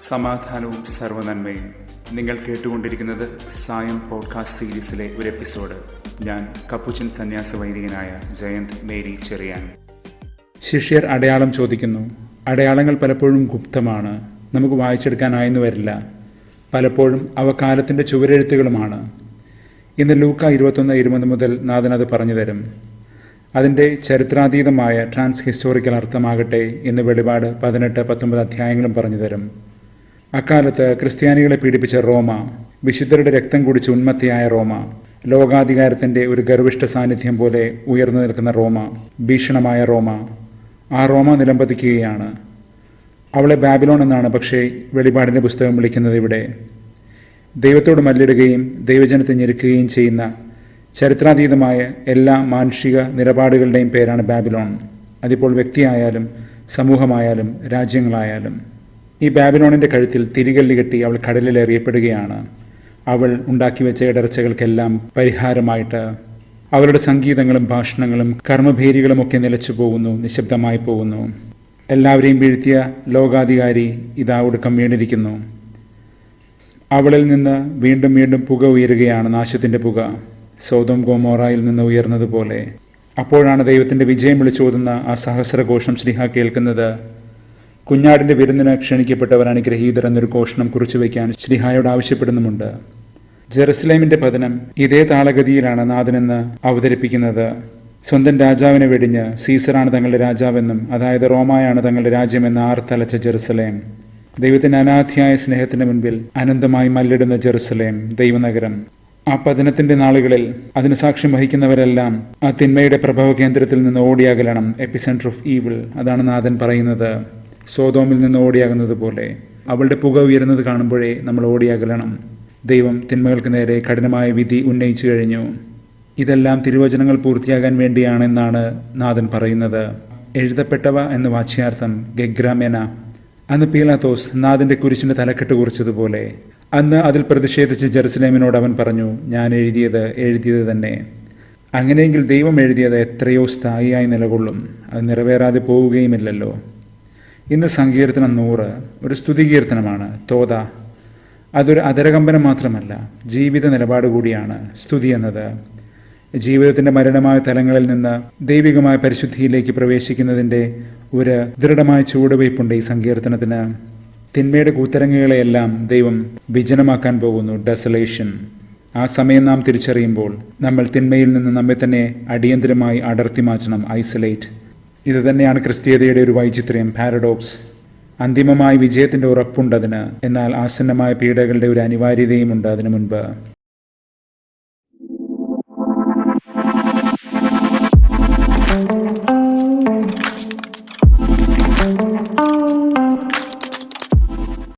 സമാധാനവും സർവ്വനന്മയും. നിങ്ങൾ കേട്ടുകൊണ്ടിരിക്കുന്നത് സായം പോഡ്കാസ്റ്റ് സീരീസിലെ ഒരു എപ്പിസോഡ്. ഞാൻ കപ്പുച്ചൻ സന്യാസ വൈദികനായ ജയന്ത് മേരി ചെറിയാൻ. ശിഷ്യർ അടയാളം ചോദിക്കുന്നു. അടയാളങ്ങൾ പലപ്പോഴും ഗുപ്തമാണ്, നമുക്ക് വായിച്ചെടുക്കാനായെന്ന് വരില്ല. പലപ്പോഴും അവ കാലത്തിൻ്റെ ചുവരെഴുത്തുകളുമാണ്. ഇന്ന് ലൂക്ക 21:20 മുതൽ നാഥൻ അത് പറഞ്ഞു തരും. അതിൻ്റെ ചരിത്രാതീതമായ ഹിസ്റ്റോറിക്കൽ അർത്ഥമാകട്ടെ എന്ന് വെളിപാട് 18-19 അധ്യായങ്ങളും പറഞ്ഞു തരും. അക്കാലത്ത് ക്രിസ്ത്യാനികളെ പീഡിപ്പിച്ച റോമ, വിശുദ്ധരുടെ രക്തം കുടിച്ച് ഉന്മത്തിയായ റോമ, ലോകാധികാരത്തിൻ്റെ ഒരു ഗർവിഷ്ഠ സാന്നിധ്യം പോലെ ഉയർന്നു നിൽക്കുന്ന റോമ, ഭീഷണമായ റോമ, ആ റോമ നിലംപതിക്കുകയാണ്. അവളെ ബാബിലോൺ എന്നാണ് പക്ഷേ വെളിപാടിൻ്റെ പുസ്തകം വിളിക്കുന്നത്. ഇവിടെ ദൈവത്തോട് മല്ലിടുകയും ദൈവജനത്തെ ഞെരുക്കുകയും ചെയ്യുന്ന ചരിത്രാതീതമായ എല്ലാ മാനുഷിക നിലപാടുകളുടെയും പേരാണ് ബാബിലോൺ. അതിപ്പോൾ വ്യക്തിയായാലും സമൂഹമായാലും രാജ്യങ്ങളായാലും. ഈ ബാബിലോണിൻ്റെ കഴുത്തിൽ തിരികല്ല് കെട്ടി അവൾ കടലിൽ എറിയപ്പെടുകയാണ്. അവൾ ഉണ്ടാക്കി വെച്ച ഇടർച്ചകൾക്കെല്ലാം പരിഹാരമായിട്ട് അവളുടെ സംഗീതങ്ങളും ഭാഷണങ്ങളും കർമ്മഭേരികളും ഒക്കെ നിലച്ചു പോകുന്നു, നിശബ്ദമായി പോകുന്നു. എല്ലാവരെയും വീഴ്ത്തിയ ലോകാധികാരി ഇതാ ഒടുക്കം വീണിരിക്കുന്നു. അവളിൽ നിന്ന് വീണ്ടും വീണ്ടും പുക ഉയരുകയാണ്, നാശത്തിൻ്റെ പുക, സോദോം ഗോമോറയിൽ നിന്ന് ഉയർന്നതുപോലെ. അപ്പോഴാണ് ദൈവത്തിൻ്റെ വിജയം വിളിച്ചോതുന്ന ആ സഹസ്രഘോഷം ശ്ലീഹ കേൾക്കുന്നത്. കുഞ്ഞാടിൻ്റെ വിരുന്നിന് ക്ഷണിക്കപ്പെട്ടവർ അനുഗ്രഹീതർ എന്നൊരു ഘോഷണം കുറിച്ചു വയ്ക്കാൻ ശ്ലീഹായോട് ആവശ്യപ്പെടുന്നുമുണ്ട്. ജെറുസലേമിൻ്റെ പതനം ഇതേ താളഗതിയിലാണ് നാഥനെന്ന് അവതരിപ്പിക്കുന്നത്. സ്വന്തം രാജാവിനെ വെടിഞ്ഞ് സീസറാണ് തങ്ങളുടെ രാജാവെന്നും, അതായത് റോമായാണ് തങ്ങളുടെ രാജ്യമെന്ന് ആർത്തലച്ച ജെറുസലേം, ദൈവത്തിൻ്റെ അനാഥിയായ സ്നേഹത്തിന് മുൻപിൽ അനന്തമായി മല്ലിടുന്ന ജെറുസലേം ദൈവനഗരം. ആ പതനത്തിൻ്റെ നാളുകളിൽ അതിന് സാക്ഷ്യം വഹിക്കുന്നവരെല്ലാം ആ തിന്മയുടെ പ്രഭവ കേന്ദ്രത്തിൽ നിന്ന് ഓടിയകലണം. എപ്പിസെൻറ്റർ ഓഫ് ഈവിൾ, അതാണ് നാഥൻ പറയുന്നത്. സോദോമിൽ നിന്ന് ഓടിയാകുന്നത് പോലെ അവളുടെ പുക ഉയരുന്നത് കാണുമ്പോഴേ നമ്മൾ ഓടിയകലണം. ദൈവം തിന്മകൾക്ക് നേരെ കഠിനമായ വിധി ഉന്നയിച്ചു കഴിഞ്ഞു. ഇതെല്ലാം തിരുവചനങ്ങൾ പൂർത്തിയാകാൻ വേണ്ടിയാണെന്നാണ് നാഥൻ പറയുന്നത്. എഴുതപ്പെട്ടവ എന്ന് വാച്യാർത്ഥം ഗെഗ്രാമെന. അന്ന് പീലാത്തോസ് നാഥൻ്റെ കുരിശിൻ്റെ തലക്കെട്ട് കുറിച്ചതുപോലെ അന്ന് അതിൽ പ്രതിഷേധിച്ച് ജെറുസലേമിനോട് അവൻ പറഞ്ഞു, ഞാൻ എഴുതിയത് തന്നെ. അങ്ങനെയെങ്കിൽ ദൈവം എഴുതിയത് എത്രയോ സ്ഥായിയായി നിലകൊള്ളും, അത് നിറവേറാതെ പോവുകയുമില്ലല്ലോ. ഇന്ന് സങ്കീർത്തനം 100 ഒരു സ്തുതികീർത്തനമാണ്. തോത അതൊരു അതരകമ്പനം മാത്രമല്ല, ജീവിത നിലപാട് കൂടിയാണ്. സ്തുതി എന്നത് ജീവിതത്തിൻ്റെ മരണമായ തലങ്ങളിൽ നിന്ന് ദൈവികമായ പരിശുദ്ധിയിലേക്ക് പ്രവേശിക്കുന്നതിൻ്റെ ഒരു ദൃഢമായ ചുവടുവയ്പുണ്ട് ഈ സങ്കീർത്തനത്തിന്. തിന്മയുടെ കൂത്തരങ്ങുകളെയെല്ലാം ദൈവം വിജനമാക്കാൻ പോകുന്നു, ഡെസലേഷൻ. ആ സമയം നാം തിരിച്ചറിയുമ്പോൾ നമ്മൾ തിന്മയിൽ നിന്ന് നമ്മെ തന്നെ അടിയന്തരമായി അടർത്തി മാറ്റണം, ഐസൊലേറ്റ്. ഇത് തന്നെയാണ് ക്രിസ്തീയതയുടെ ഒരു വൈചിത്ര്യം, പാരഡോക്സ്. അന്തിമമായ വിജയത്തിൻ്റെ ഉറപ്പുണ്ടതിന്, എന്നാൽ ആസന്നമായ പീഡകളുടെ ഒരു അനിവാര്യതയുമുണ്ട് അതിനു മുൻപ്.